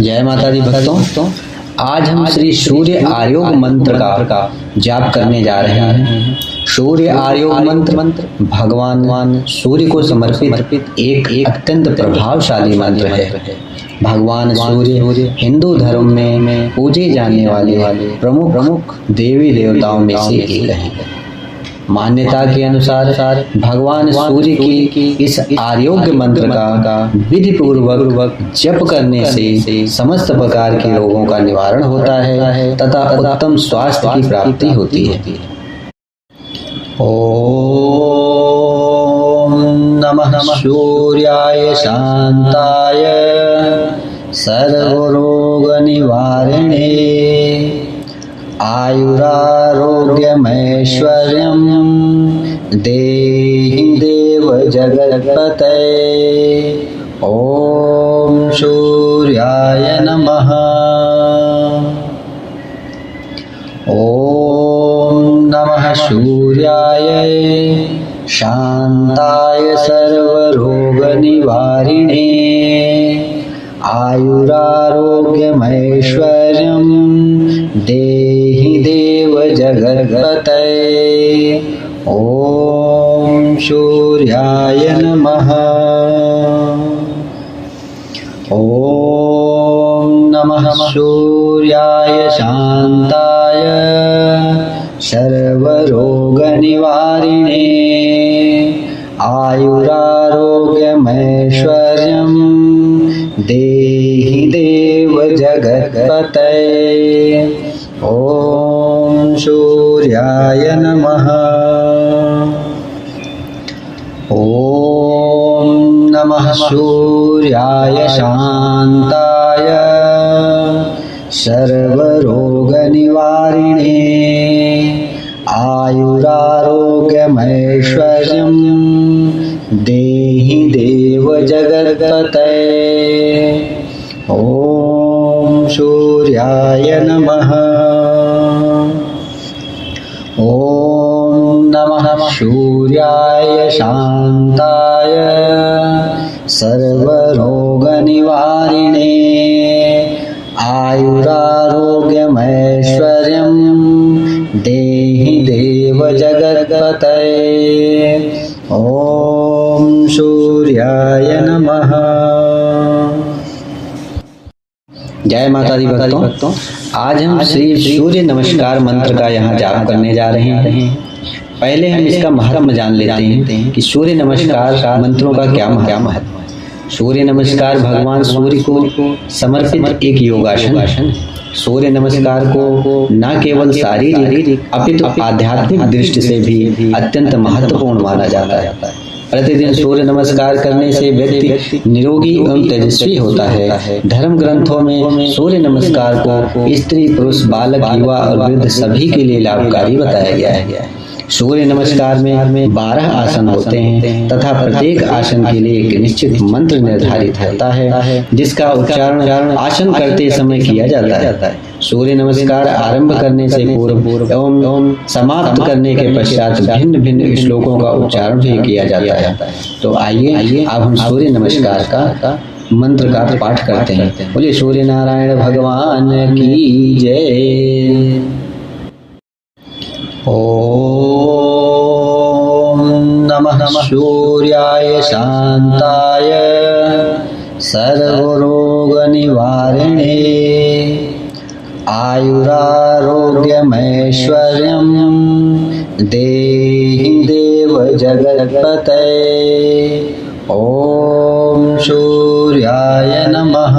जय माता दी भक्तों, आज हम श्री सूर्य आयोग मंत्र का जाप करने जा रहे हैं। सूर्य आयोग मंत्र भगवान सूर्य को समर्पित एक अत्यंत प्रभावशाली मंत्र है। भगवान सूर्य हिंदू धर्म में पूजे जाने वाले प्रमुख देवी देवताओं में से एक है। मान्यता के अनुसार भगवान सूर्य की इस आरोग्य मंत्र का विधि पूर्वक जप करने से समस्त प्रकार के रोगों का निवारण होता है तथा उत्तम स्वास्थ्य की प्राप्ति होती है। ओम नमः सूर्याय शांताय सर्वरोग निवारिणे आयुरारोग्यमैश्वर्यं देहि देव जगत्पते। ओम सूर्याय नमः। ओम नमः सूर्याय शांताय सर्वरोगनिवारिणे आयुरारोग्यमैश्वर्यं देहि देव जगत्पते। ओम सूर्याय नमः। ओम नमः सूर्याय शांताय सर्वरोगनिवारिणे आयुरारोग्यमैश्वर्यं देहि देव जगत्पते। ओम सूर्याय नमः। ओम नमः सूर्याय शांताय सर्वरोगनिवारिणे आयुरारोग्यमैश्वर्यं देहि देव जगत्पते। ओम सूर्याय नमः। ओम नमः सूर्याय शांताय सर्वरोगनिवारिणे आयुरारोग्यमैश्वर्यं देहि देव जगत्पते। ओम सूर्याय नमः। जय माता दी भक्तों, आज हम श्री सूर्य नमस्कार मंत्र का यहाँ जाप करने जा रहे हैं। पहले हम इसका महत्व जान लेते हैं कि सूर्य नमस्कार मंत्रों का क्या महत्व है। सूर्य नमस्कार भगवान सूर्य को समर्पित एक योगासन है। सूर्य नमस्कार को न केवल शारीरिक अपितु आध्यात्मिक दृष्टि से भी अत्यंत महत्वपूर्ण माना जाता है। प्रतिदिन सूर्य नमस्कार करने से व्यक्ति निरोगी एवं तेजस्वी होता है। धर्म ग्रंथों में सूर्य नमस्कार को स्त्री, पुरुष, बालक, युवा और वृद्ध सभी के लिए लाभकारी बताया गया है। सूर्य नमस्कार में 12 आसन होते हैं तथा प्रत्येक आसन के लिए एक निश्चित मंत्र निर्धारित होता है जिसका उच्चारण आसन करते समय किया जाता है। सूर्य नमस्कार आरंभ करने से पूर्व एवं समाप्त करने के पश्चात भिन्न भिन्न श्लोकों का उच्चारण भी किया जाता है। तो आइए अब हम सूर्य नमस्कार का मंत्र का पाठ करते हैं। बोलिए सूर्य नारायण भगवान की जय। ओम नमः सूर्याय शांताय सर्वरोगनिवारिणे आयुरारोग्यमैश्वर्यं देहि देव जगत्पते। ओम सूर्याय नमः।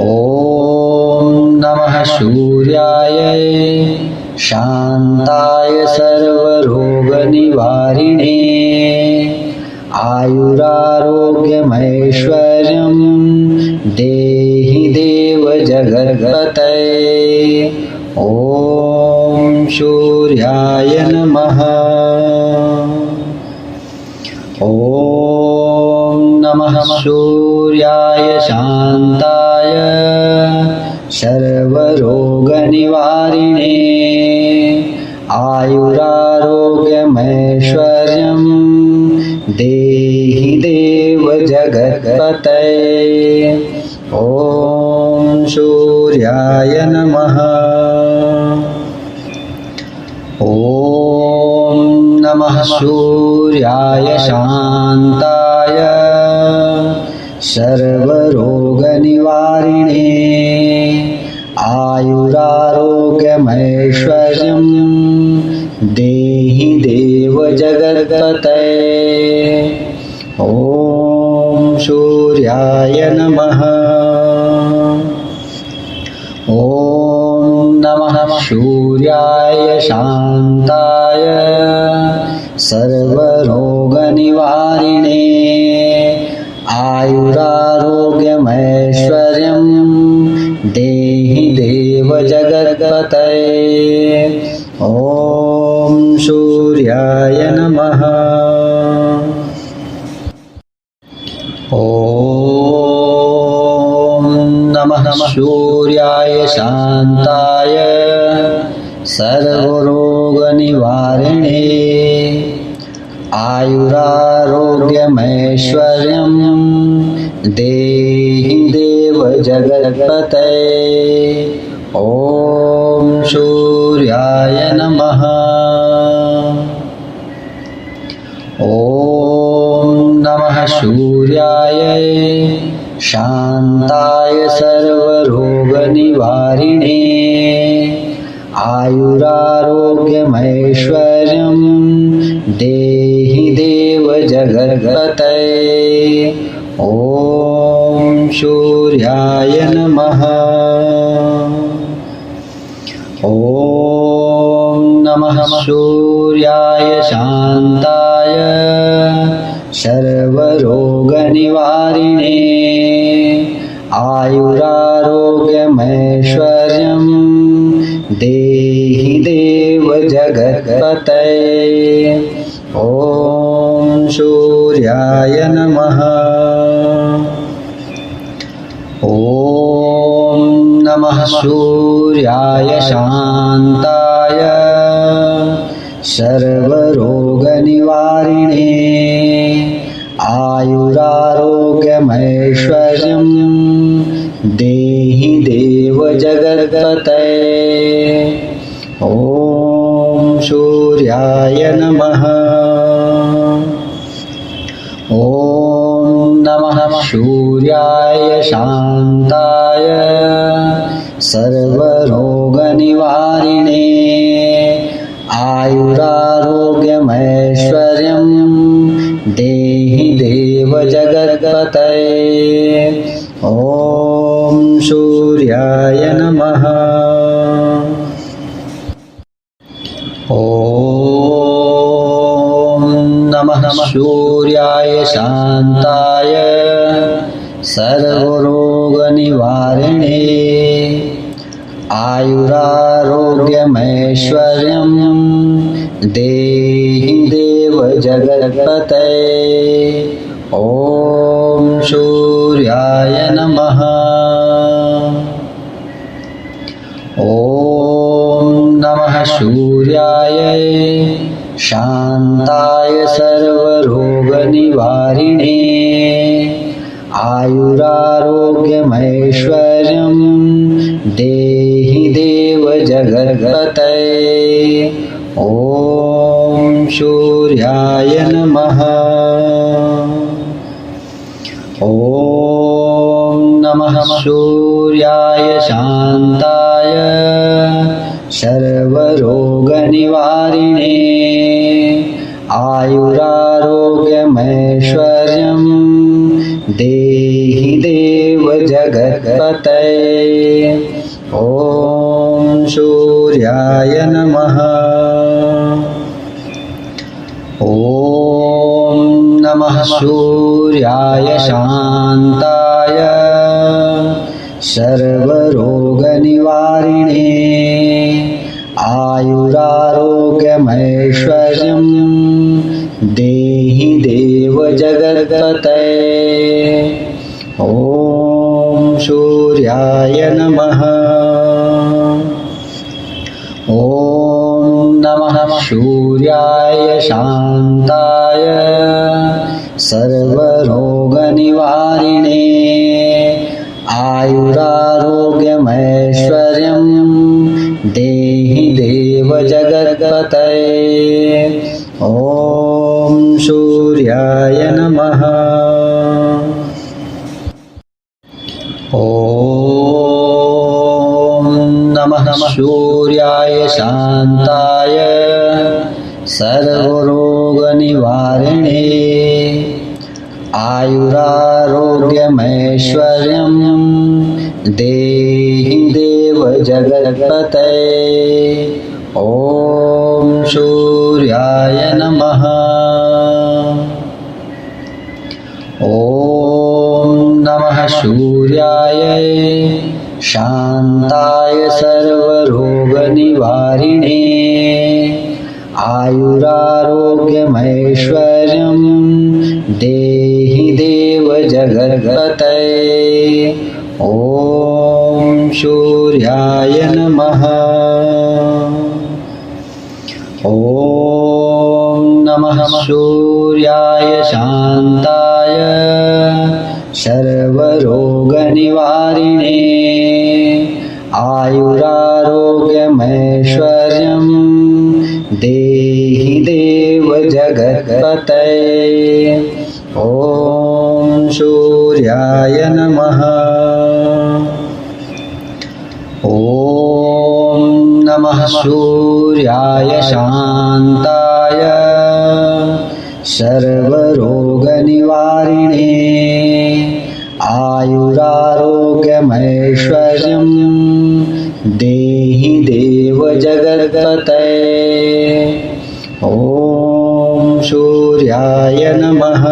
ओम नमः सूर्याय शांताय सर्वरोगनिवारिणे आयुरारोग्यमैश्वर्यं देहि देव जगत्पते। ओम सूर्याय नमः। ओम नमः सूर्याय शांताय सर्वरोगनिवारिणे आयुरारोग्यमैश्वर्यं देहि देव जगत्पते। जगत्पतये। ॐ सूर्याय नमः। ॐ नमः सूर्याय शान्ताय सर्वरोगनिवारिणे आयुरारोग्यमैश्वर्यं देहि देव जगत्पतये। ॐ सूर्याय नमः। ॐ नमः सूर्याय शान्ताय सर्वरोगनिवारिणे आयुरारोग्यमैश्वर्यं देहि देव जगत्पतये। ॐ सूर्याय नमः। ॐ नमः सूर्याय शान्ताय सर्वरोगनिवारिणे आयुरारोग्यमैश्वर्यं देहि देव जगत्पतये। ॐ सूर्याय नमः। ॐ नमः सूर्याय शान्ताय सर्वरोगनिवारिणे आयुरारोग्यमैश्वर्यं देहि देव जगत्पतये। ॐ सूर्याय नमः। ॐ नमः सूर्याय शान्ताय सर्वरोगनिवारिणे आयुरारोग्यमैश्वर्यं देहि देव जगत्पतये। ॐ सूर्याय नमः। ॐ नमः सूर्याय शान्ताय सर्वरोगनिवारिणे आयुरारोग्यमैश्वर्यं देहि देव जगत्पतये। ॐ सूर्याय नमः। ॐ नमः सूर्याय शान्ताय सर्वरोगनिवारिणे आयुरारोग्यमैश्वर्यं देहि देव जगत्पतये। ॐ सूर्याय नमः। ॐ नमः सूर्याय शान्ताय सर्वरोगनिवारिणे आयुरारोग्यमैश्वर्यं देहि देव जगत्पतये। ॐ सूर्याय नमः। ॐ नमः सूर्याय शान्ताय सर्वरोगनिवारिणे आयुरारोग्यमैश्वर्यं देहि देव जगत्पतये। ॐ सूर्याय नमः। ॐ नमः सूर्याय शान्ताय सर्वरोगनिवारिणे आयुरारोग्यमैश्वर्यं देहि देव जगत्पतये। ॐ सूर्याय नमः। ॐ नमः सूर्याय शान्ताय सर्वरोगनिवारिणे आयुरारोग्यमैश्वर्यं देहि देव जगत्पतये। ॐ सूर्याय नमः। ॐ नमः सूर्याय शान्ताय सर्वरोगनिवारिणे आयुरारोग्यमैश्वर्यं देहि देव जगत्पतये। ॐ सूर्याय नमः। ॐ नमः सूर्याय शान्ताय सर्वरोगनिवारिणे आयुरारोग्यमैश्वर्यं देहि देव जगत्पतये। ॐ सूर्याय नमः। ॐ नमः सूर्याय शान्ताय सर्वरोगनिवारिणे आयुरारोग्यमैश्वर्यं देहि देव जगत्पतये। ॐ सूर्याय नमः। ॐ नमः सूर्याय शान्ताय सर्वरोगनिवारिणे आयुरारोग्यमैश्वर्यं देहि देव जगत्पतये। ॐ सूर्याय नमः। ॐ नमः सूर्याय शान्ताय सर्वरोगनिवारिणे आयुरारोग्यमैश्वर्यं देहि देव जगत्पतये। ॐ सूर्याय नमः।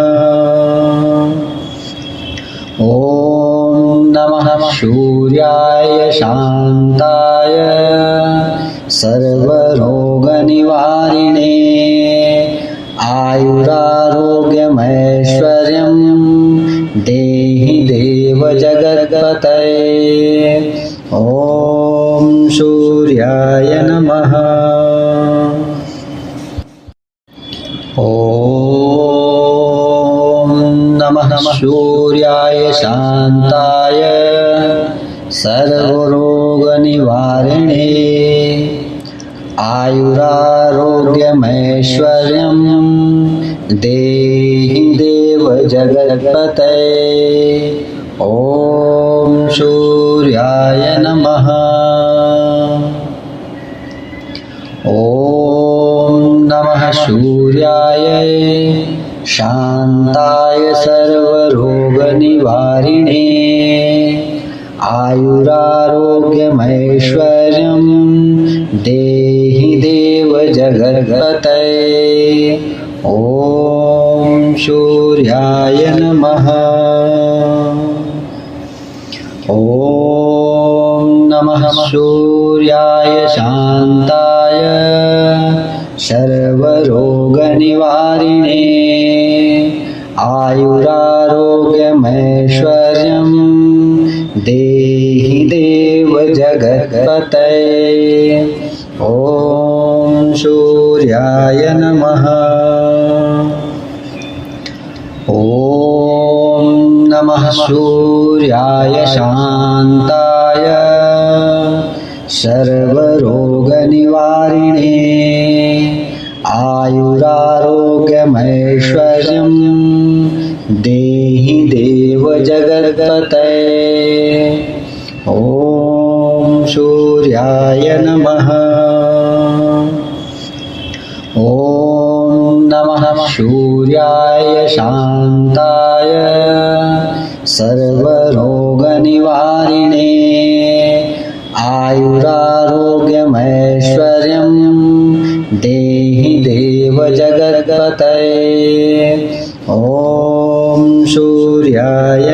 ॐ नमः सूर्याय शान्ताय सर्वरोगनिवारिणे आयुरारोग्यमैश्वर्यं देहि देव जगत्पतये। ॐ सूर्याय नमः। ॐ नमः सूर्याय शान्ताय सर्वरोगनिवारिणे आयुरारोग्यमैश्वर्यं देहि देव जगत्पतये। ॐ सूर्याय नमः। ॐ नमः सूर्याय शान्ताय सर्वरोगनिवारिणे आयुरारोग्यमैश्वर्यं देहि देव जगत्पतये। ॐ सूर्याय नमः। ॐ नमः सूर्याय शान्ताय सर्वरोगनिवारिणे आयुरारोग्यमैश्वर्यं देहि देव जगत्पतये। ॐ सूर्याय नमः। ॐ नमः सूर्याय शान्ताय सर्वरोगनिवारिणे आयुरारोग्यमैश्वर्यं देहि देव जगत्पतये। ॐ सूर्याय नमः। ॐ नमः सूर्याय शान्ताय सर्वरोगनिवारिणे आयुरारोग्यमैश्वर्यं देहि देव जगत्पतये। ॐ सूर्याय